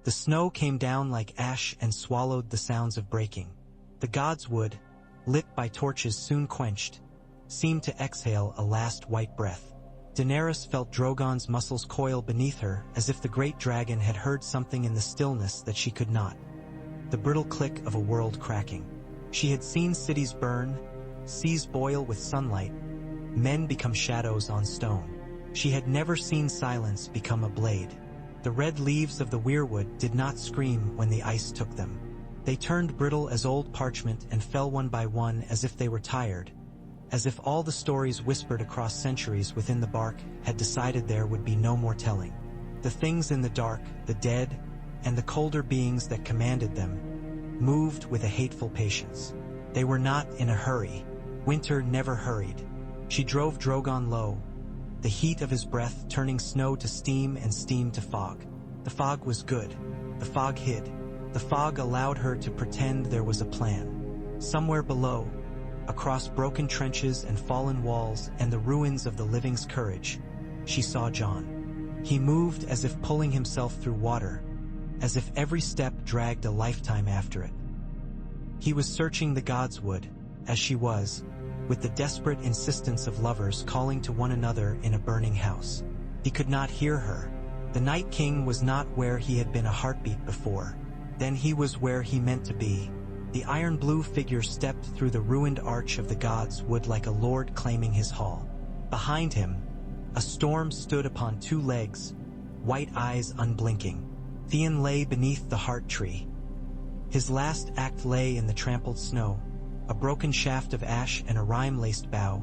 The snow came down like ash and swallowed the sounds of breaking. The gods would, lit by torches soon quenched, seemed to exhale a last white breath. Daenerys felt Drogon's muscles coil beneath her as if the great dragon had heard something in the stillness that she could not. The brittle click of a world cracking. She had seen cities burn, seas boil with sunlight, men become shadows on stone. She had never seen silence become a blade. The red leaves of the weirwood did not scream when the ice took them. They turned brittle as old parchment and fell one by one as if they were tired, as if all the stories whispered across centuries within the bark had decided there would be no more telling. The things in the dark, the dead, and the colder beings that commanded them, moved with a hateful patience. They were not in a hurry. Winter never hurried. She drove Drogon low, the heat of his breath turning snow to steam and steam to fog. The fog was good. The fog hid. The fog allowed her to pretend there was a plan. Somewhere below, across broken trenches and fallen walls and the ruins of the living's courage, she saw Jon. He moved as if pulling himself through water, as if every step dragged a lifetime after it. He was searching the gods would, as she was, with the desperate insistence of lovers calling to one another in a burning house. He could not hear her. The Night King was not where he had been a heartbeat before. Then he was where he meant to be. The iron-blue figure stepped through the ruined arch of the gods would like a lord claiming his hall. Behind him, a storm stood upon two legs, white eyes unblinking. Theon lay beneath the heart tree. His last act lay in the trampled snow, a broken shaft of ash and a rime-laced bough,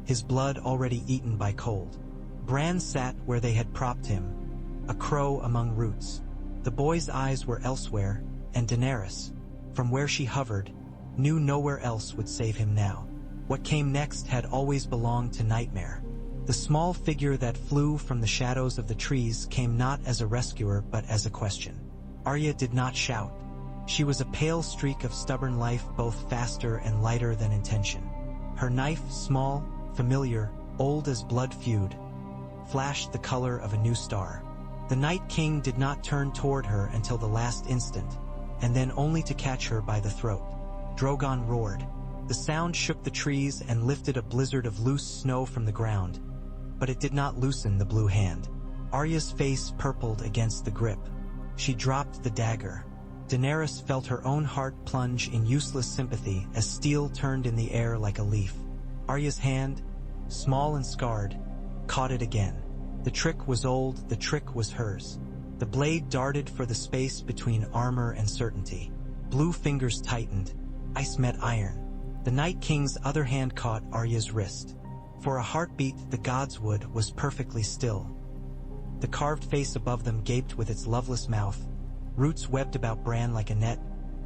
his blood already eaten by cold. Bran sat where they had propped him, a crow among roots. The boy's eyes were elsewhere, and Daenerys, from where she hovered, knew nowhere else would save him now. What came next had always belonged to Nightmare. The small figure that flew from the shadows of the trees came not as a rescuer but as a question. Arya did not shout. She was a pale streak of stubborn life, both faster and lighter than intention. Her knife, small, familiar, old as blood feud, flashed the color of a new star. The Night King did not turn toward her until the last instant, and then only to catch her by the throat. Drogon roared. The sound shook the trees and lifted a blizzard of loose snow from the ground, but it did not loosen the blue hand. Arya's face purpled against the grip. She dropped the dagger. Daenerys felt her own heart plunge in useless sympathy as steel turned in the air like a leaf. Arya's hand, small and scarred, caught it again. The trick was old, the trick was hers. The blade darted for the space between armor and certainty. Blue fingers tightened. Ice met iron. The Night King's other hand caught Arya's wrist. For a heartbeat, the godswood was perfectly still. The carved face above them gaped with its loveless mouth. Roots webbed about Bran like a net,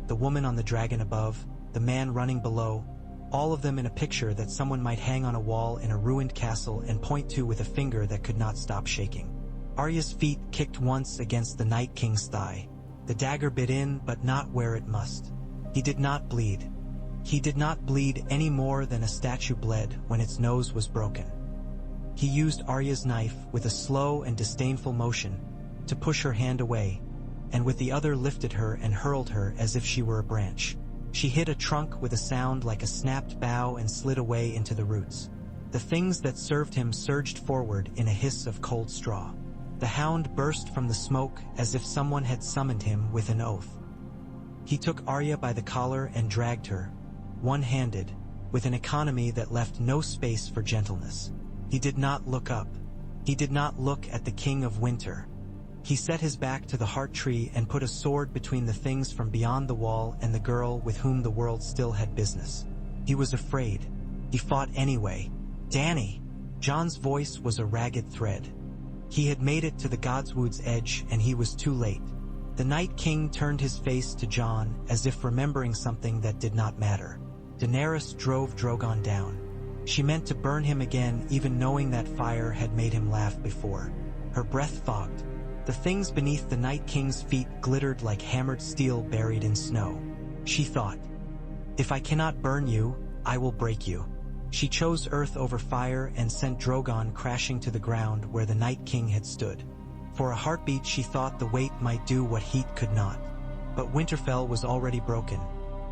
the woman on the dragon above, the man running below, all of them in a picture that someone might hang on a wall in a ruined castle and point to with a finger that could not stop shaking. Arya's feet kicked once against the Night King's thigh. The dagger bit in, but not where it must. He did not bleed. He did not bleed any more than a statue bled when its nose was broken. He used Arya's knife with a slow and disdainful motion to push her hand away, and with the other lifted her and hurled her as if she were a branch. She hit a trunk with a sound like a snapped bough and slid away into the roots. The things that served him surged forward in a hiss of cold straw. The hound burst from the smoke as if someone had summoned him with an oath. He took Arya by the collar and dragged her, one-handed, with an economy that left no space for gentleness. He did not look up. He did not look at the King of Winter. He set his back to the heart tree and put a sword between the things from beyond the wall and the girl with whom the world still had business. He was afraid. He fought anyway. Dany! Jon's voice was a ragged thread. He had made it to the Godswood's edge and he was too late. The Night King turned his face to Jon as if remembering something that did not matter. Daenerys drove Drogon down. She meant to burn him again, even knowing that fire had made him laugh before. Her breath fogged. The things beneath the Night King's feet glittered like hammered steel buried in snow. She thought, "If I cannot burn you, I will break you." She chose earth over fire and sent Drogon crashing to the ground where the Night King had stood. For a heartbeat she thought the weight might do what heat could not. But Winterfell was already broken,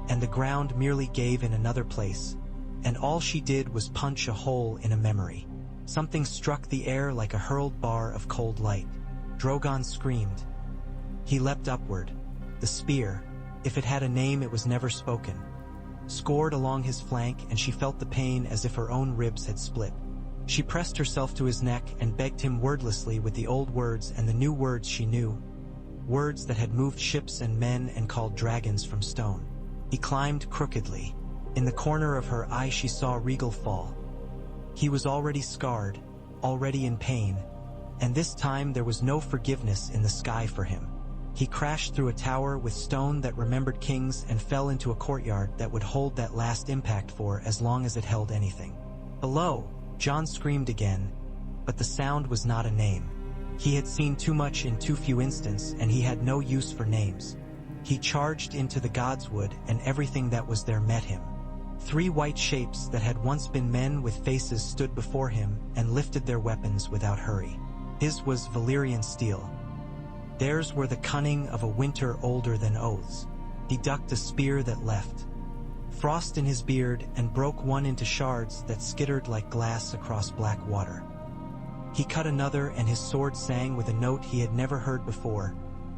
and the ground merely gave in another place, and all she did was punch a hole in a memory. Something struck the air like a hurled bar of cold light. Drogon screamed. He leapt upward. The spear, if it had a name it was never spoken, scored along his flank, and she felt the pain as if her own ribs had split. She pressed herself to his neck and begged him wordlessly with the old words and the new words she knew, words that had moved ships and men and called dragons from stone. He climbed crookedly. In the corner of her eye she saw Regal fall. He was already scarred, already in pain, and this time there was no forgiveness in the sky for him. He crashed through a tower with stone that remembered kings and fell into a courtyard that would hold that last impact for as long as it held anything. Below, Jon screamed again, but the sound was not a name. He had seen too much in too few instants, and he had no use for names. He charged into the Godswood, and everything that was there met him. 3 white shapes that had once been men with faces stood before him and lifted their weapons without hurry. His was Valyrian steel. Theirs were the cunning of a winter older than oaths. He ducked a spear that left frost in his beard and broke one into shards that skittered like glass across black water. He cut another, and his sword sang with a note he had never heard before,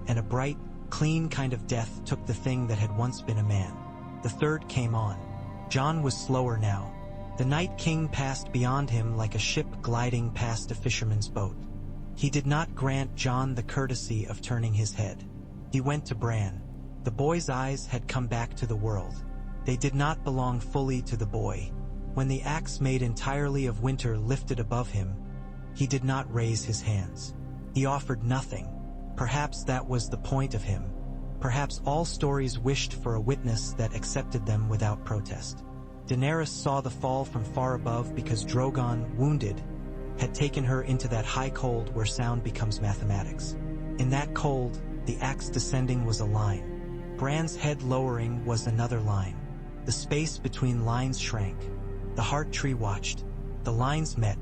and a bright, clean kind of death took the thing that had once been a man. The third came on. Jon was slower now. The Night King passed beyond him like a ship gliding past a fisherman's boat. He did not grant Jon the courtesy of turning his head. He went to Bran. The boy's eyes had come back to the world. They did not belong fully to the boy. When the axe made entirely of winter lifted above him, he did not raise his hands. He offered nothing. Perhaps that was the point of him. Perhaps all stories wished for a witness that accepted them without protest. Daenerys saw the fall from far above because Drogon, wounded, had taken her into that high cold where sound becomes mathematics. In that cold, the axe descending was a line. Bran's head lowering was another line. The space between lines shrank. The heart tree watched. The lines met.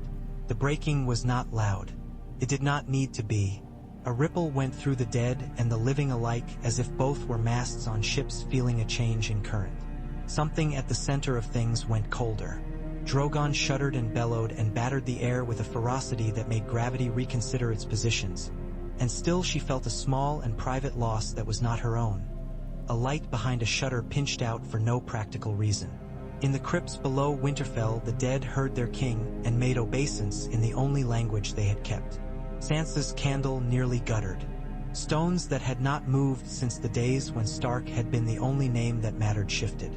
The breaking was not loud. It did not need to be. A ripple went through the dead and the living alike, as if both were masts on ships feeling a change in current. Something at the center of things went colder. Drogon shuddered and bellowed and battered the air with a ferocity that made gravity reconsider its positions. And still she felt a small and private loss that was not her own. A light behind a shutter pinched out for no practical reason. In the crypts below Winterfell, the dead heard their king and made obeisance in the only language they had kept. Sansa's candle nearly guttered. Stones that had not moved since the days when Stark had been the only name that mattered shifted.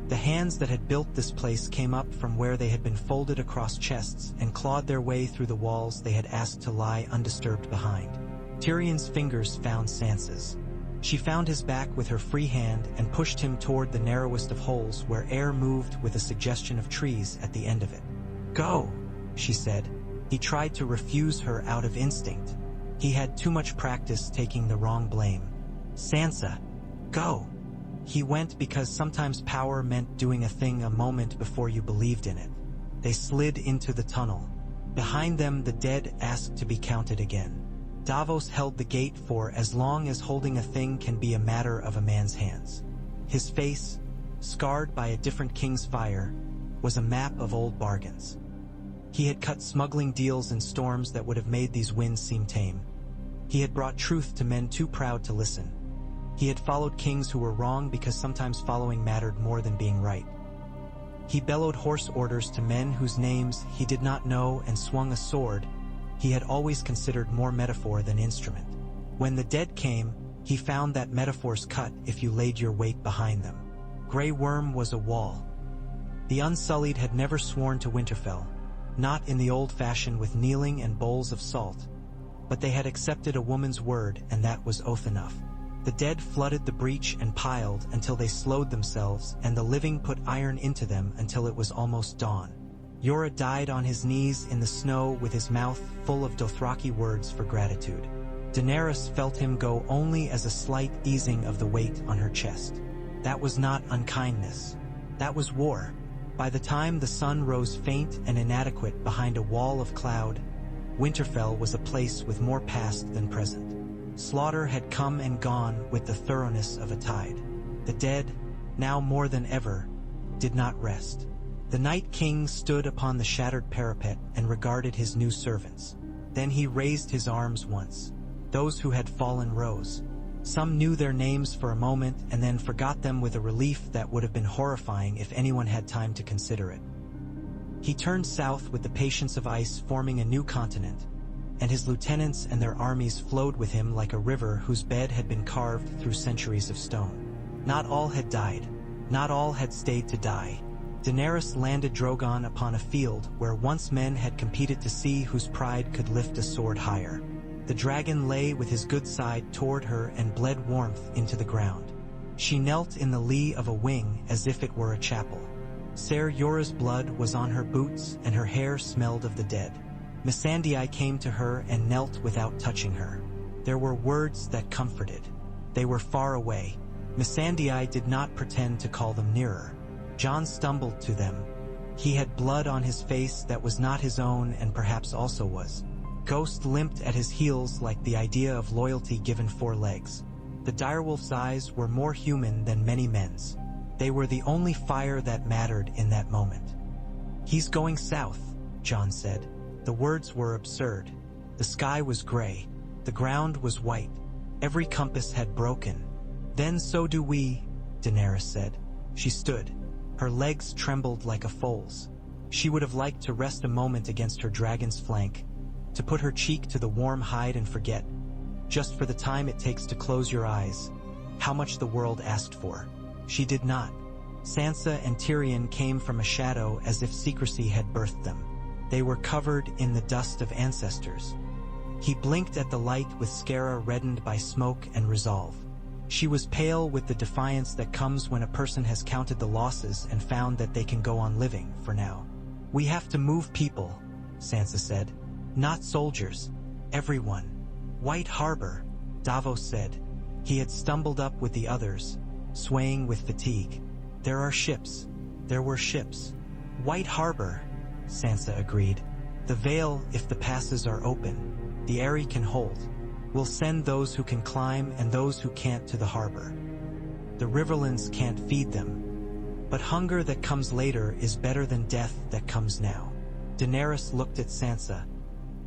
The hands that had built this place came up from where they had been folded across chests and clawed their way through the walls they had asked to lie undisturbed behind. Tyrion's fingers found Sansa's. She found his back with her free hand and pushed him toward the narrowest of holes where air moved with a suggestion of trees at the end of it. "Go," she said. He tried to refuse her out of instinct. He had too much practice taking the wrong blame. "Sansa, go." He went because sometimes power meant doing a thing a moment before you believed in it. They slid into the tunnel. Behind them the dead asked to be counted again. Davos held the gate for as long as holding a thing can be a matter of a man's hands. His face, scarred by a different king's fire, was a map of old bargains. He had cut smuggling deals in storms that would have made these winds seem tame. He had brought truth to men too proud to listen. He had followed kings who were wrong because sometimes following mattered more than being right. He bellowed hoarse orders to men whose names he did not know and swung a sword he had always considered more metaphor than instrument. When the dead came, he found that metaphors cut if you laid your weight behind them. Grey Worm was a wall. The Unsullied had never sworn to Winterfell, not in the old fashion with kneeling and bowls of salt, but they had accepted a woman's word, and that was oath enough. The dead flooded the breach and piled until they slowed themselves, and the living put iron into them until it was almost dawn. Jorah died on his knees in the snow with his mouth full of Dothraki words for gratitude. Daenerys felt him go only as a slight easing of the weight on her chest. That was not unkindness. That was war. By the time the sun rose faint and inadequate behind a wall of cloud, Winterfell was a place with more past than present. Slaughter had come and gone with the thoroughness of a tide. The dead, now more than ever, did not rest. The Night King stood upon the shattered parapet and regarded his new servants. Then he raised his arms once. Those who had fallen rose. Some knew their names for a moment and then forgot them with a relief that would have been horrifying if anyone had time to consider it. He turned south with the patience of ice, forming a new continent, and his lieutenants and their armies flowed with him like a river whose bed had been carved through centuries of stone. Not all had died. Not all had stayed to die. Daenerys landed Drogon upon a field where once men had competed to see whose pride could lift a sword higher. The dragon lay with his good side toward her and bled warmth into the ground. She knelt in the lee of a wing as if it were a chapel. Ser Jorah's blood was on her boots and her hair smelled of the dead. Missandei came to her and knelt without touching her. There were words that comforted. They were far away. Missandei did not pretend to call them nearer. Jon stumbled to them. He had blood on his face that was not his own and perhaps also was. Ghost limped at his heels like the idea of loyalty given 4 legs. The direwolf's eyes were more human than many men's. They were the only fire that mattered in that moment. "He's going south," Jon said. The words were absurd. The sky was gray. The ground was white. Every compass had broken. "Then so do we," Daenerys said. She stood. Her legs trembled like a foal's. She would have liked to rest a moment against her dragon's flank, to put her cheek to the warm hide and forget, just for the time it takes to close your eyes, how much the world asked for. She did not. Sansa and Tyrion came from a shadow as if secrecy had birthed them. They were covered in the dust of ancestors. He blinked at the light with scara reddened by smoke and resolve. She was pale with the defiance that comes when a person has counted the losses and found that they can go on living for now. "We have to move people," Sansa said. "Not soldiers. Everyone." "White Harbor," Davos said. He had stumbled up with the others, swaying with fatigue. "There are ships." There were ships. "White Harbor," Sansa agreed. "The Vale, if the passes are open. The Eyrie can hold. We'll send those who can climb and those who can't to the harbor. The riverlands can't feed them. But hunger that comes later is better than death that comes now." Daenerys looked at Sansa,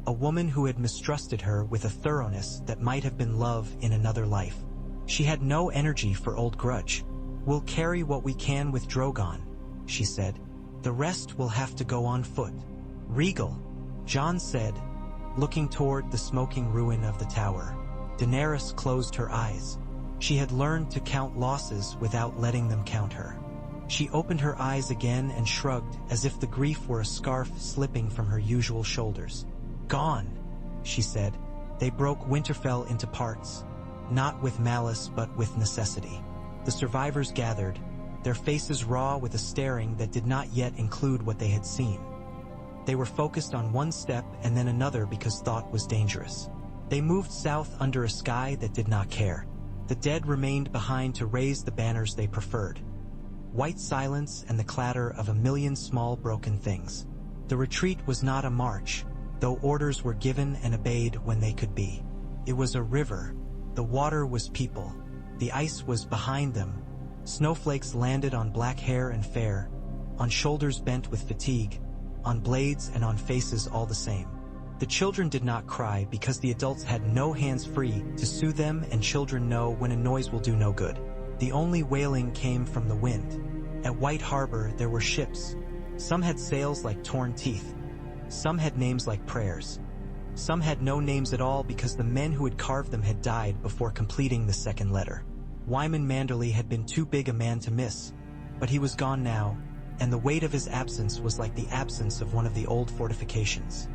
a woman who had mistrusted her with a thoroughness that might have been love in another life. She had no energy for old grudge. "We'll carry what we can with Drogon," she said. "The rest will have to go on foot." "Regal," Jon said, looking toward the smoking ruin of the tower. Daenerys closed her eyes. She had learned to count losses without letting them count her. She opened her eyes again and shrugged as if the grief were a scarf slipping from her usual shoulders. "Gone," she said. "They broke Winterfell into parts, not with malice but with necessity." The survivors gathered, their faces raw with a staring that did not yet include what they had seen. They were focused on one step and then another because thought was dangerous. They moved south under a sky that did not care. The dead remained behind to raise the banners they preferred. White silence and the clatter of a million small broken things. The retreat was not a march, though orders were given and obeyed when they could be. It was a river. The water was people. The ice was behind them. Snowflakes landed on black hair and fair, on shoulders bent with fatigue, on blades and on faces all the same. The children did not cry because the adults had no hands free to soothe them, and children know when a noise will do no good. The only wailing came from the wind. At White Harbor there were ships. Some had sails like torn teeth. Some had names like prayers. Some had no names at all because the men who had carved them had died before completing the second letter. Wyman Manderley had been too big a man to miss, but he was gone now, and the weight of his absence was like the absence of one of the old fortifications.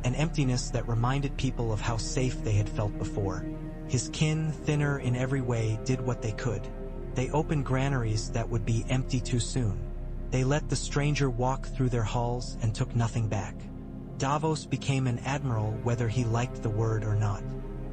An emptiness that reminded people of how safe they had felt before. His kin, thinner in every way, did what they could. They opened granaries that would be empty too soon. They let the stranger walk through their halls and took nothing back. Davos became an admiral whether he liked the word or not.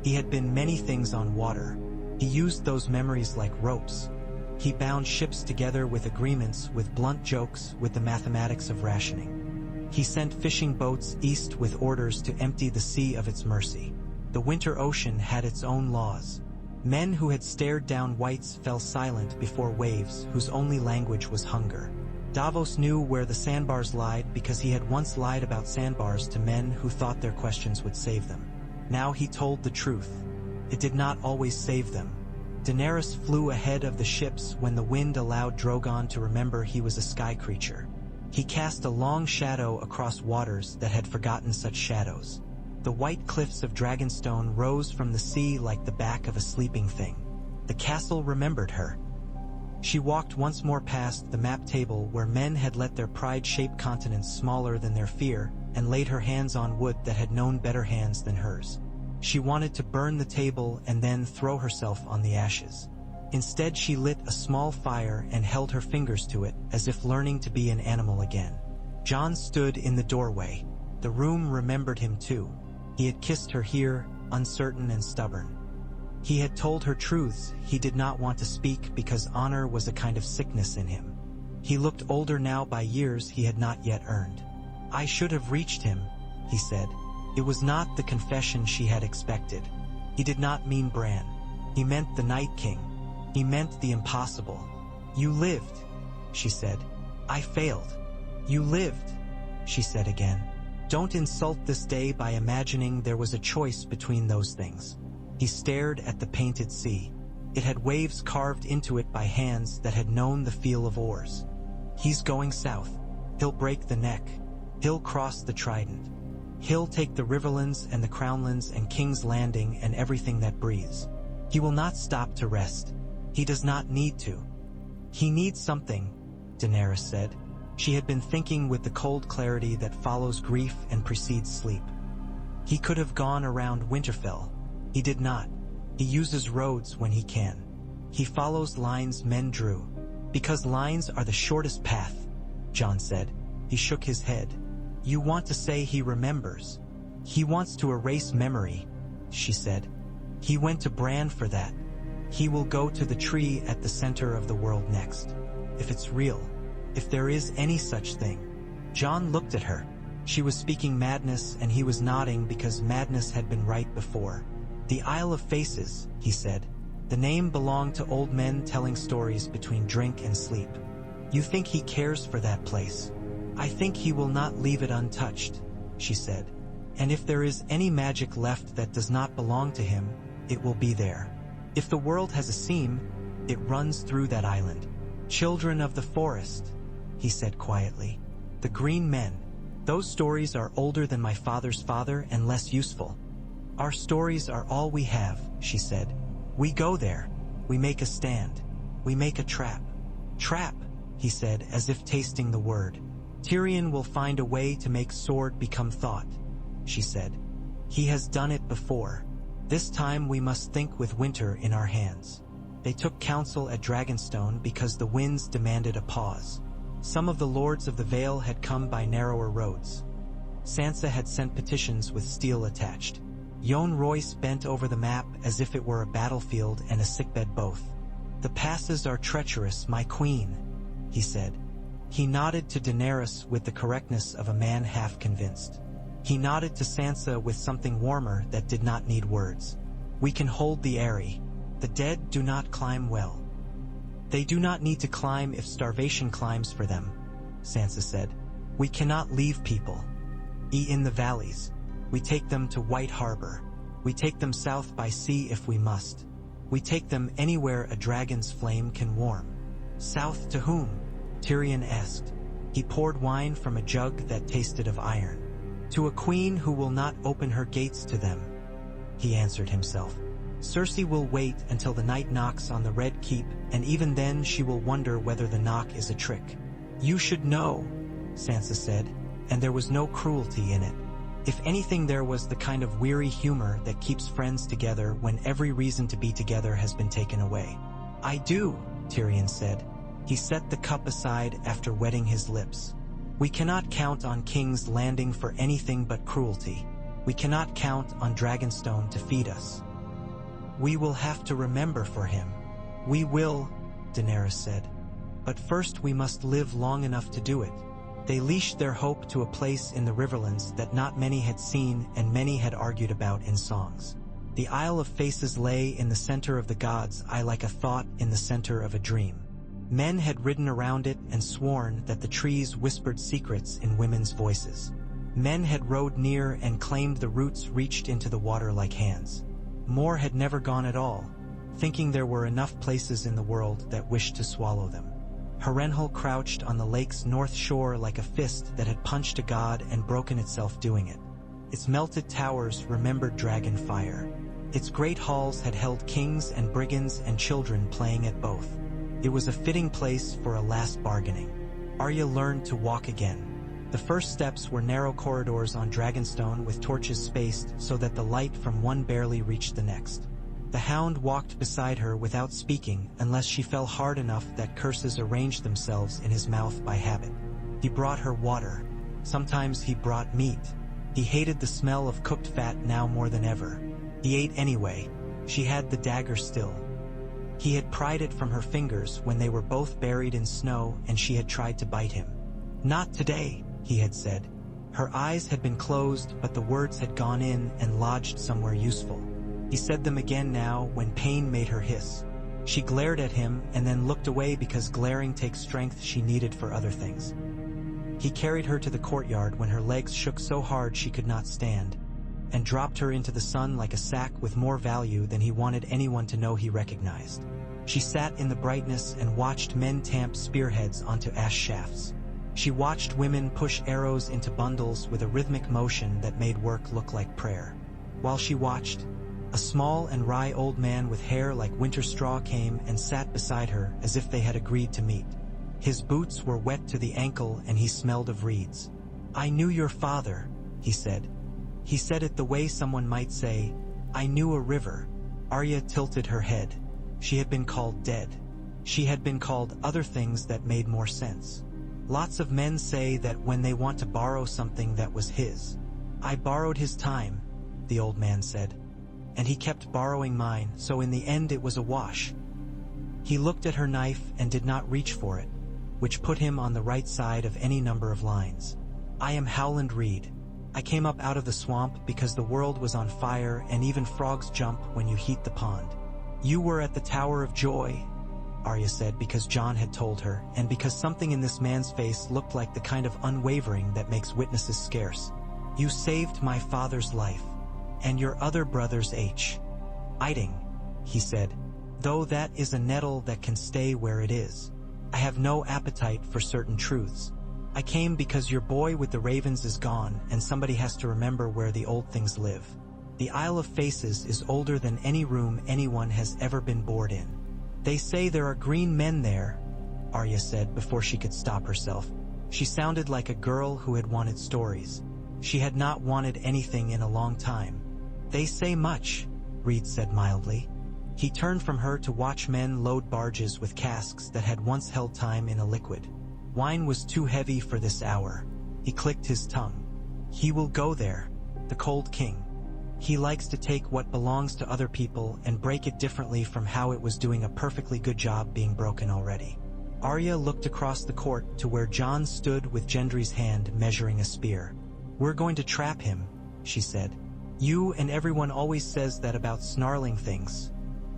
He had been many things on water. He used those memories like ropes. He bound ships together with agreements, with blunt jokes, with the mathematics of rationing. He sent fishing boats east with orders to empty the sea of its mercy. The winter ocean had its own laws. Men who had stared down whites fell silent before waves whose only language was hunger. Davos knew where the sandbars lied because he had once lied about sandbars to men who thought their questions would save them. Now he told the truth. It did not always save them. Daenerys flew ahead of the ships when the wind allowed Drogon to remember he was a sky creature. He cast a long shadow across waters that had forgotten such shadows. The white cliffs of Dragonstone rose from the sea like the back of a sleeping thing. The castle remembered her. She walked once more past the map table where men had let their pride shape continents smaller than their fear, and laid her hands on wood that had known better hands than hers. She wanted to burn the table and then throw herself on the ashes. Instead, she lit a small fire and held her fingers to it, as if learning to be an animal again. Jon stood in the doorway. The room remembered him too. He had kissed her here, uncertain and stubborn. He had told her truths he did not want to speak because honor was a kind of sickness in him. He looked older now by years he had not yet earned. "I should have reached him," he said. It was not the confession she had expected. He did not mean Bran. He meant the Night King. He meant the impossible. "You lived," she said. "I failed." "You lived," she said again. "Don't insult this day by imagining there was a choice between those things." He stared at the painted sea. It had waves carved into it by hands that had known the feel of oars. "He's going south. He'll break the neck. He'll cross the Trident. He'll take the Riverlands and the Crownlands and King's Landing and everything that breathes. He will not stop to rest. He does not need to." "He needs something," Daenerys said. She had been thinking with the cold clarity that follows grief and precedes sleep. "He could have gone around Winterfell. He did not. He uses roads when he can. He follows lines men drew. Because lines are the shortest path," Jon said. He shook his head. "You want to say he remembers. He wants to erase memory," she said. "He went to Bran for that. He will go to the tree at the center of the world next. If it's real. If there is any such thing." Jon looked at her. She was speaking madness and he was nodding because madness had been right before. "The Isle of Faces," he said. The name belonged to old men telling stories between drink and sleep. "You think he cares for that place?" "I think he will not leave it untouched," she said. "And if there is any magic left that does not belong to him, it will be there. If the world has a seam, it runs through that island." "Children of the forest," he said quietly. "The green men. Those stories are older than my father's father and less useful. Our stories are all we have," she said. "We go there. We make a stand. We make a trap." "Trap," he said, as if tasting the word. "Tyrion will find a way to make sword become thought," she said. "He has done it before. This time we must think with winter in our hands." They took counsel at Dragonstone because the winds demanded a pause. Some of the lords of the Vale had come by narrower roads. Sansa had sent petitions with steel attached. Jon Royce bent over the map as if it were a battlefield and a sickbed both. "The passes are treacherous, my queen," he said. He nodded to Daenerys with the correctness of a man half convinced. He nodded to Sansa with something warmer that did not need words. "We can hold the Eyrie. The dead do not climb well." "They do not need to climb if starvation climbs for them," Sansa said. "We cannot leave people. In the valleys. We take them to White Harbor. We take them south by sea if we must. We take them anywhere a dragon's flame can warm." "South to whom?" Tyrion asked. He poured wine from a jug that tasted of iron. "To a queen who will not open her gates to them," he answered himself. "Cersei will wait until the night knocks on the Red Keep, and even then she will wonder whether the knock is a trick." "You should know," Sansa said, and there was no cruelty in it. If anything, there was the kind of weary humor that keeps friends together when every reason to be together has been taken away. "I do," Tyrion said. He set the cup aside after wetting his lips. "We cannot count on King's Landing for anything but cruelty. We cannot count on Dragonstone to feed us. We will have to remember for him." "We will," Daenerys said. "But first we must live long enough to do it. They leashed their hope to a place in the riverlands that not many had seen and many had argued about in songs. The Isle of Faces lay in the center of the gods' eye like a thought in the center of a dream. Men had ridden around it and sworn that the trees whispered secrets in women's voices. Men had rowed near and claimed the roots reached into the water like hands. More had never gone at all, thinking there were enough places in the world that wished to swallow them. Harrenhal crouched on the lake's north shore like a fist that had punched a god and broken itself doing it. Its melted towers remembered dragon fire. Its great halls had held kings and brigands and children playing at both. It was a fitting place for a last bargaining. Arya learned to walk again. The first steps were narrow corridors on Dragonstone with torches spaced so that the light from one barely reached the next. The Hound walked beside her without speaking unless she fell hard enough that curses arranged themselves in his mouth by habit. He brought her water. Sometimes he brought meat. He hated the smell of cooked fat now more than ever. He ate anyway. She had the dagger still. He had pried it from her fingers when they were both buried in snow and she had tried to bite him. "Not today," he had said. Her eyes had been closed, but the words had gone in and lodged somewhere useful. He said them again now when pain made her hiss. She glared at him and then looked away because glaring takes strength she needed for other things. He carried her to the courtyard when her legs shook so hard she could not stand, and dropped her into the sun like a sack with more value than he wanted anyone to know he recognized. She sat in the brightness and watched men tamp spearheads onto ash shafts. She watched women push arrows into bundles with a rhythmic motion that made work look like prayer. While she watched, a small and wry old man with hair like winter straw came and sat beside her as if they had agreed to meet. His boots were wet to the ankle and he smelled of reeds. "I knew your father," he said. He said it the way someone might say, "I knew a river." Arya tilted her head. She had been called dead. She had been called other things that made more sense. Lots of men say that when they want to borrow something that was his. "I borrowed his time," the old man said. "And he kept borrowing mine, so in the end it was a wash." He looked at her knife and did not reach for it, which put him on the right side of any number of lines. "I am Howland Reed. I came up out of the swamp because the world was on fire and even frogs jump when you heat the pond. You were at the Tower of Joy," Arya said because Jon had told her, and because something in this man's face looked like the kind of unwavering that makes witnesses scarce. "You saved my father's life. And your other brother's Iding," he said, "though that is a nettle that can stay where it is. I have no appetite for certain truths. I came because your boy with the ravens is gone and somebody has to remember where the old things live. The Isle of Faces is older than any room anyone has ever been bored in. They say there are green men there," Arya said before she could stop herself. She sounded like a girl who had wanted stories. She had not wanted anything in a long time. "They say much," Reed said mildly. He turned from her to watch men load barges with casks that had once held time in a liquid. Wine was too heavy for this hour. He clicked his tongue. "He will go there, the Cold King. He likes to take what belongs to other people and break it differently from how it was doing a perfectly good job being broken already." Arya looked across the court to where Jon stood with Gendry's hand measuring a spear. "We're going to trap him," she said. "You and everyone always says that about snarling things,"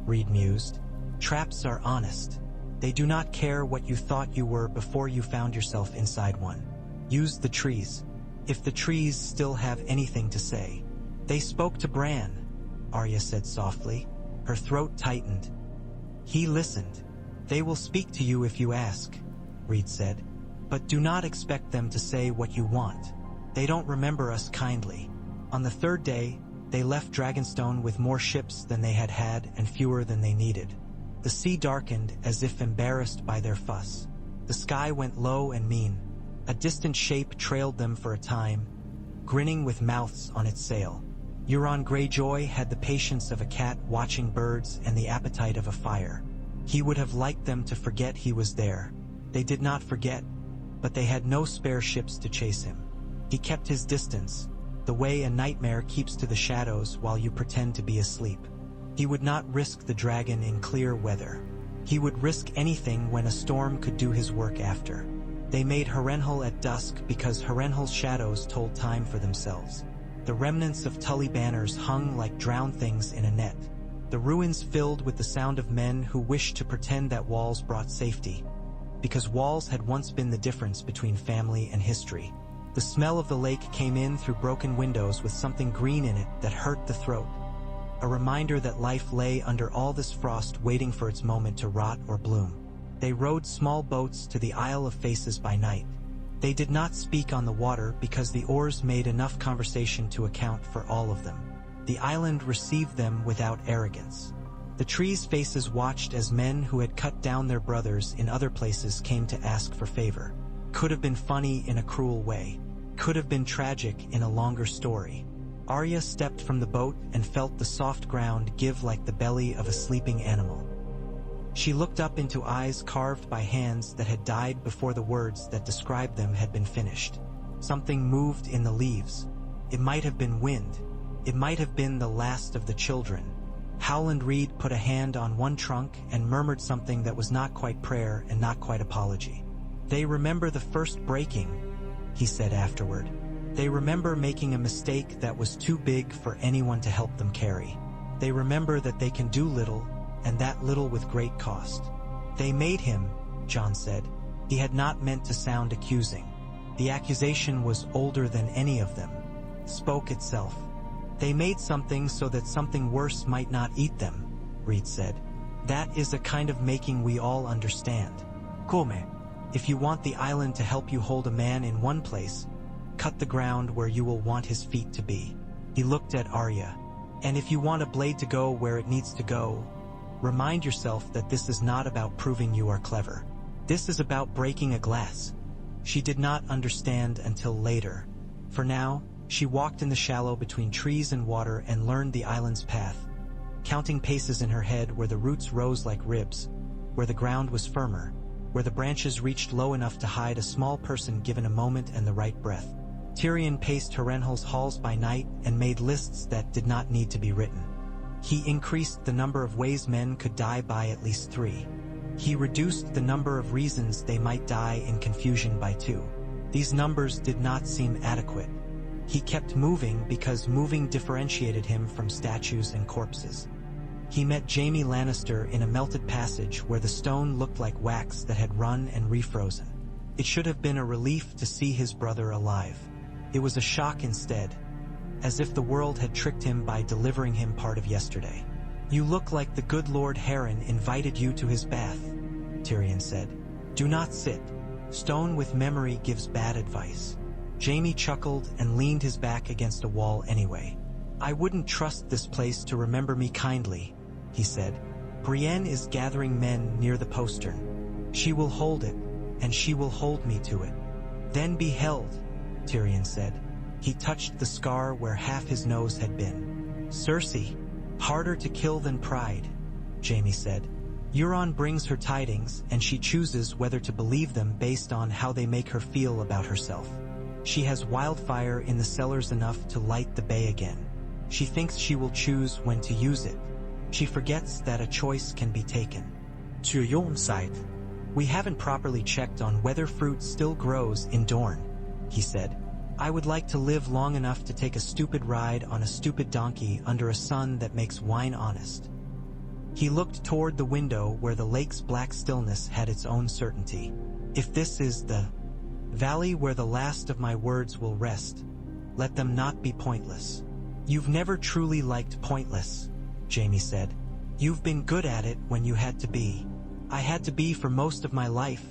Reed mused. "Traps are honest. They do not care what you thought you were before you found yourself inside one. Use the trees. If the trees still have anything to say." "They spoke to Bran," Arya said softly. Her throat tightened. "He listened. They will speak to you if you ask," Reed said. "But do not expect them to say what you want. They don't remember us kindly." On the third day, they left Dragonstone with more ships than they had had and fewer than they needed. The sea darkened as if embarrassed by their fuss. The sky went low and mean. A distant shape trailed them for a time, grinning with mouths on its sail. Euron Greyjoy had the patience of a cat watching birds and the appetite of a fire. He would have liked them to forget he was there. They did not forget, but they had no spare ships to chase him. He kept his distance, the way a nightmare keeps to the shadows while you pretend to be asleep. He would not risk the dragon in clear weather. He would risk anything when a storm could do his work after. They made Harrenhal at dusk because Harrenhal's shadows told time for themselves. The remnants of Tully banners hung like drowned things in a net. The ruins filled with the sound of men who wished to pretend that walls brought safety, because walls had once been the difference between family and history. The smell of the lake came in through broken windows with something green in it that hurt the throat, a reminder that life lay under all this frost waiting for its moment to rot or bloom. They rowed small boats to the Isle of Faces by night. They did not speak on the water because the oars made enough conversation to account for all of them. The island received them without arrogance. The trees' faces watched as men who had cut down their brothers in other places came to ask for favor. Could have been funny in a cruel way. Could have been tragic in a longer story. Arya stepped from the boat and felt the soft ground give like the belly of a sleeping animal. She looked up into eyes carved by hands that had died before the words that described them had been finished. Something moved in the leaves. It might have been wind. It might have been the last of the children. Howland Reed put a hand on one trunk and murmured something that was not quite prayer and not quite apology. "They remember the first breaking," he said afterward. "They remember making a mistake that was too big for anyone to help them carry. They remember that they can do little, and that little with great cost." "They made him," Jon said. He had not meant to sound accusing. The accusation was older than any of them. Spoke itself. "They made something so that something worse might not eat them," Reed said. "That is a kind of making we all understand. Come, if you want the island to help you hold a man in one place, cut the ground where you will want his feet to be." He looked at Arya. "And if you want a blade to go where it needs to go, remind yourself that this is not about proving you are clever. This is about breaking a glass." She did not understand until later. For now, she walked in the shallow between trees and water and learned the island's path, counting paces in her head where the roots rose like ribs, where the ground was firmer, where the branches reached low enough to hide a small person given a moment and the right breath. Tyrion paced Harrenhal's halls by night and made lists that did not need to be written. He increased the number of ways men could die by at least 3. He reduced the number of reasons they might die in confusion by 2. These numbers did not seem adequate. He kept moving because moving differentiated him from statues and corpses. He met Jaime Lannister in a melted passage where the stone looked like wax that had run and refrozen. It should have been a relief to see his brother alive. It was a shock instead, as if the world had tricked him by delivering him part of yesterday. "You look like the good Lord Harren invited you to his bath," Tyrion said. "Do not sit. Stone with memory gives bad advice." Jaime chuckled and leaned his back against a wall anyway. "I wouldn't trust this place to remember me kindly," he said. "Brienne is gathering men near the postern. She will hold it, and she will hold me to it." "Then be held," Tyrion said. He touched the scar where half his nose had been. "Cersei, harder to kill than pride," Jaime said. "Euron brings her tidings, and she chooses whether to believe them based on how they make her feel about herself. She has wildfire in the cellars enough to light the bay again. She thinks she will choose when to use it. She forgets that a choice can be taken." "To your side. We haven't properly checked on whether fruit still grows in Dorne," he said. "I would like to live long enough to take a stupid ride on a stupid donkey under a sun that makes wine honest." He looked toward the window where the lake's black stillness had its own certainty. "If this is the valley where the last of my words will rest, let them not be pointless." "You've never truly liked pointless," Jaime said. "You've been good at it when you had to be." "I had to be for most of my life,"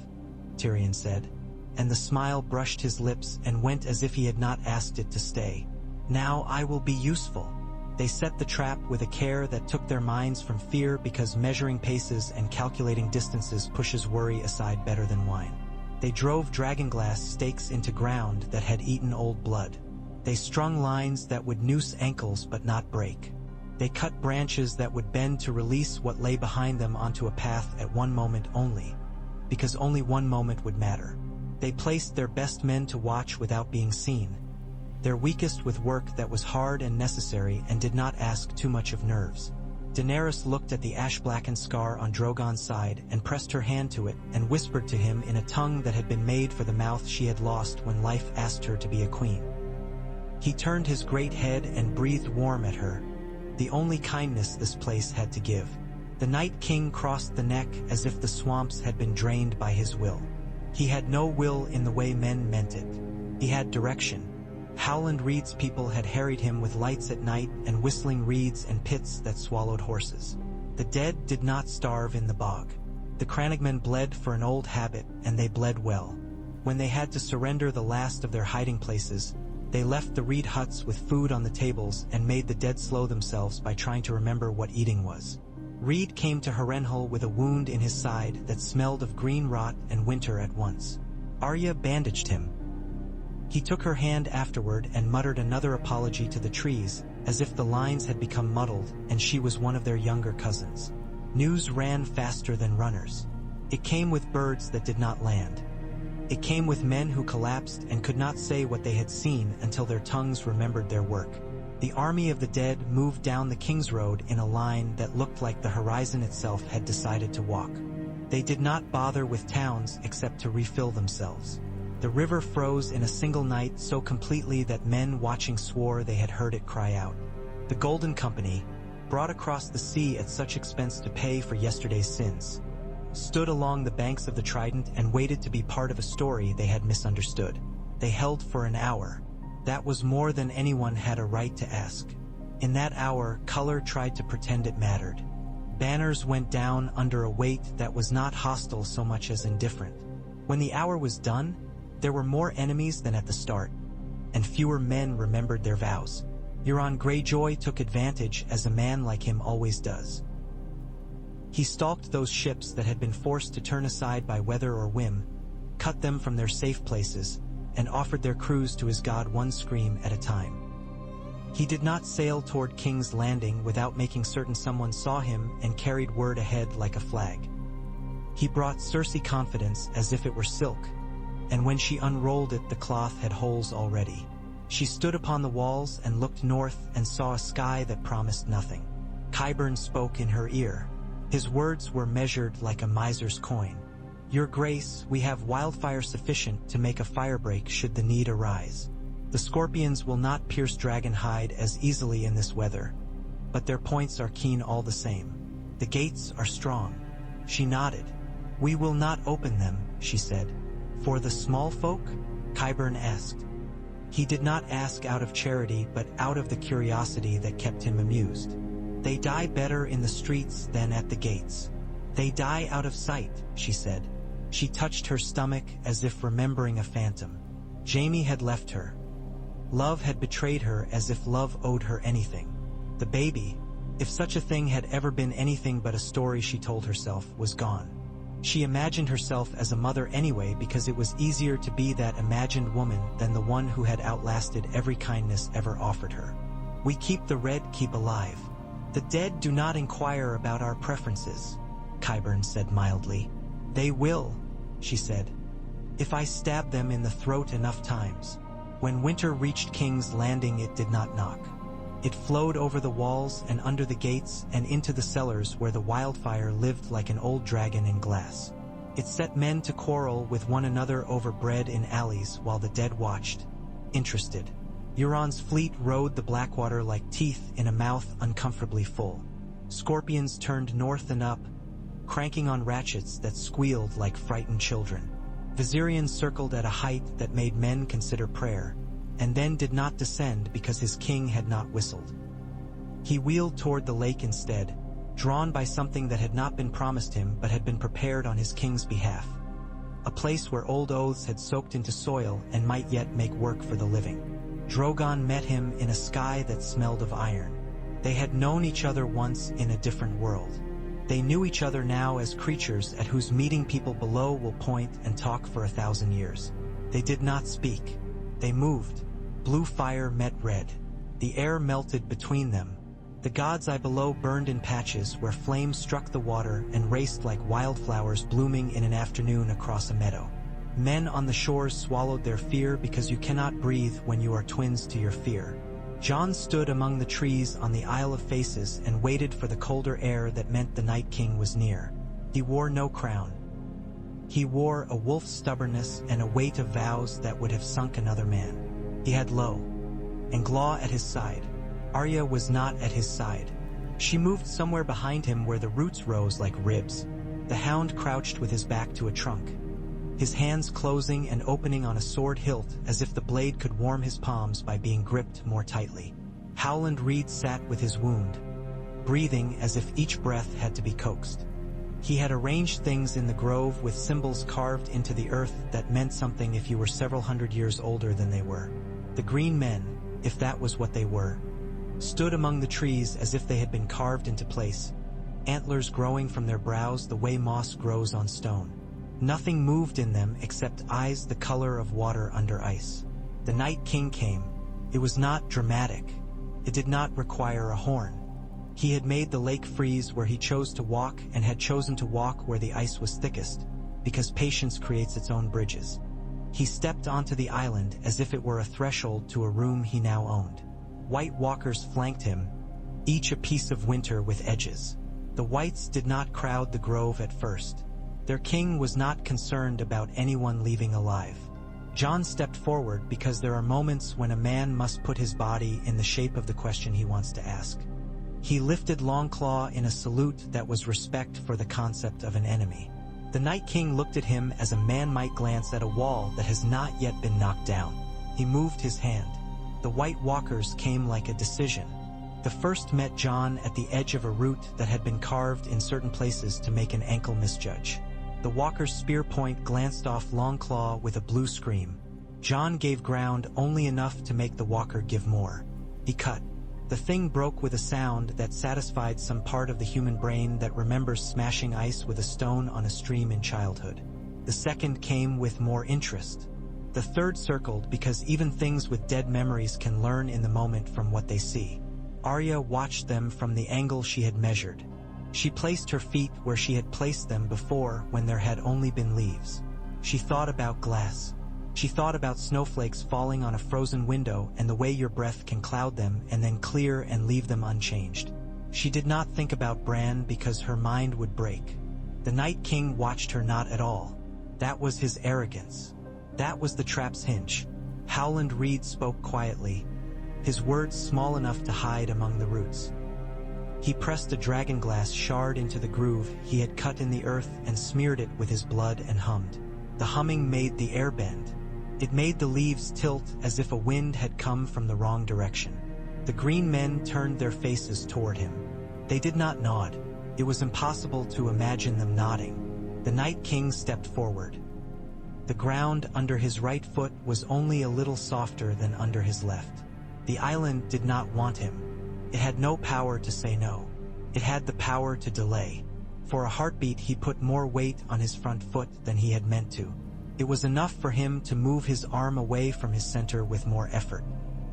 Tyrion said, and the smile brushed his lips and went as if he had not asked it to stay. "Now I will be useful." They set the trap with a care that took their minds from fear because measuring paces and calculating distances pushes worry aside better than wine. They drove dragonglass stakes into ground that had eaten old blood. They strung lines that would noose ankles but not break. They cut branches that would bend to release what lay behind them onto a path at one moment only, because only one moment would matter. They placed their best men to watch without being seen, their weakest with work that was hard and necessary and did not ask too much of nerves. Daenerys looked at the ash-blackened scar on Drogon's side and pressed her hand to it and whispered to him in a tongue that had been made for the mouth she had lost when life asked her to be a queen. He turned his great head and breathed warm at her, the only kindness this place had to give. The Night King crossed the neck as if the swamps had been drained by his will. He had no will in the way men meant it. He had direction. Howland Reed's people had harried him with lights at night and whistling reeds and pits that swallowed horses. The dead did not starve in the bog. The Crannogmen bled for an old habit, and they bled well. When they had to surrender the last of their hiding places, they left the reed huts with food on the tables and made the dead slow themselves by trying to remember what eating was. Reed came to Harrenhal with a wound in his side that smelled of green rot and winter at once. Arya bandaged him. He took her hand afterward and muttered another apology to the trees, as if the lines had become muddled and she was one of their younger cousins. News ran faster than runners. It came with birds that did not land. It came with men who collapsed and could not say what they had seen until their tongues remembered their work. The army of the dead moved down the King's Road in a line that looked like the horizon itself had decided to walk. They did not bother with towns except to refill themselves. The river froze in a single night so completely that men watching swore they had heard it cry out. The Golden Company, brought across the sea at such expense to pay for yesterday's sins, stood along the banks of the Trident and waited to be part of a story they had misunderstood. They held for an hour. That was more than anyone had a right to ask. In that hour, color tried to pretend it mattered. Banners went down under a weight that was not hostile so much as indifferent. When the hour was done, there were more enemies than at the start, and fewer men remembered their vows. Euron Greyjoy took advantage, as a man like him always does. He stalked those ships that had been forced to turn aside by weather or whim, cut them from their safe places, and offered their crews to his god one scream at a time. He did not sail toward King's Landing without making certain someone saw him and carried word ahead like a flag. He brought Cersei confidence as if it were silk, and when she unrolled it the cloth had holes already. She stood upon the walls and looked north and saw a sky that promised nothing. Qyburn spoke in her ear. His words were measured like a miser's coin. "Your Grace, we have wildfire sufficient to make a firebreak should the need arise. The scorpions will not pierce Dragonhide as easily in this weather, but their points are keen all the same. The gates are strong." She nodded. "We will not open them," she said. "For the small folk?" Qyburn asked. He did not ask out of charity but out of the curiosity that kept him amused. "They die better in the streets than at the gates. They die out of sight," she said. She touched her stomach as if remembering a phantom. Jaime had left her. Love had betrayed her as if love owed her anything. The baby, if such a thing had ever been anything but a story she told herself, was gone. She imagined herself as a mother anyway because it was easier to be that imagined woman than the one who had outlasted every kindness ever offered her. "We keep the red keep alive. The dead do not inquire about our preferences," Qyburn said mildly. "They will," she said, "if I stab them in the throat enough times." When winter reached King's Landing it did not knock. It flowed over the walls and under the gates and into the cellars where the wildfire lived like an old dragon in glass. It set men to quarrel with one another over bread in alleys while the dead watched, interested. Euron's fleet rode the Blackwater like teeth in a mouth uncomfortably full. Scorpions turned north and up, cranking on ratchets that squealed like frightened children. Viserion circled at a height that made men consider prayer, and then did not descend because his king had not whistled. He wheeled toward the lake instead, drawn by something that had not been promised him but had been prepared on his king's behalf. A place where old oaths had soaked into soil and might yet make work for the living. Drogon met him in a sky that smelled of iron. They had known each other once in a different world. They knew each other now as creatures at whose meeting people below will point and talk for 1,000 years. They did not speak. They moved. Blue fire met red. The air melted between them. The god's eye below burned in patches where flames struck the water and raced like wildflowers blooming in an afternoon across a meadow. Men on the shores swallowed their fear because you cannot breathe when you are twins to your fear. Jon stood among the trees on the Isle of Faces and waited for the colder air that meant the Night King was near. He wore no crown. He wore a wolf's stubbornness and a weight of vows that would have sunk another man. He had Lo and Glaw at his side. Arya was not at his side. She moved somewhere behind him where the roots rose like ribs. The hound crouched with his back to a trunk, his hands closing and opening on a sword hilt as if the blade could warm his palms by being gripped more tightly. Howland Reed sat with his wound, breathing as if each breath had to be coaxed. He had arranged things in the grove with symbols carved into the earth that meant something if you were several hundred years older than they were. The green men, if that was what they were, stood among the trees as if they had been carved into place, antlers growing from their brows the way moss grows on stone. Nothing moved in them except eyes the color of water under ice. The Night King came. It was not dramatic. It did not require a horn. He had made the lake freeze where he chose to walk and had chosen to walk where the ice was thickest, because patience creates its own bridges. He stepped onto the island as if it were a threshold to a room he now owned. White walkers flanked him, each a piece of winter with edges. The whites did not crowd the grove at first. Their king was not concerned about anyone leaving alive. Jon stepped forward because there are moments when a man must put his body in the shape of the question he wants to ask. He lifted Longclaw in a salute that was respect for the concept of an enemy. The Night King looked at him as a man might glance at a wall that has not yet been knocked down. He moved his hand. The White Walkers came like a decision. The first met Jon at the edge of a root that had been carved in certain places to make an ankle misjudge. The Walker's spear point glanced off Longclaw with a blue scream. Jon gave ground only enough to make the Walker give more. He cut. The thing broke with a sound that satisfied some part of the human brain that remembers smashing ice with a stone on a stream in childhood. The second came with more interest. The third circled because even things with dead memories can learn in the moment from what they see. Arya watched them from the angle she had measured. She placed her feet where she had placed them before when there had only been leaves. She thought about glass. She thought about snowflakes falling on a frozen window and the way your breath can cloud them and then clear and leave them unchanged. She did not think about Bran because her mind would break. The Night King watched her not at all. That was his arrogance. That was the trap's hinge. Howland Reed spoke quietly, his words small enough to hide among the roots. He pressed a dragonglass shard into the groove he had cut in the earth and smeared it with his blood and hummed. The humming made the air bend. It made the leaves tilt as if a wind had come from the wrong direction. The green men turned their faces toward him. They did not nod. It was impossible to imagine them nodding. The Night King stepped forward. The ground under his right foot was only a little softer than under his left. The island did not want him. It had no power to say no. It had the power to delay. For a heartbeat he put more weight on his front foot than he had meant to. It was enough for him to move his arm away from his center with more effort.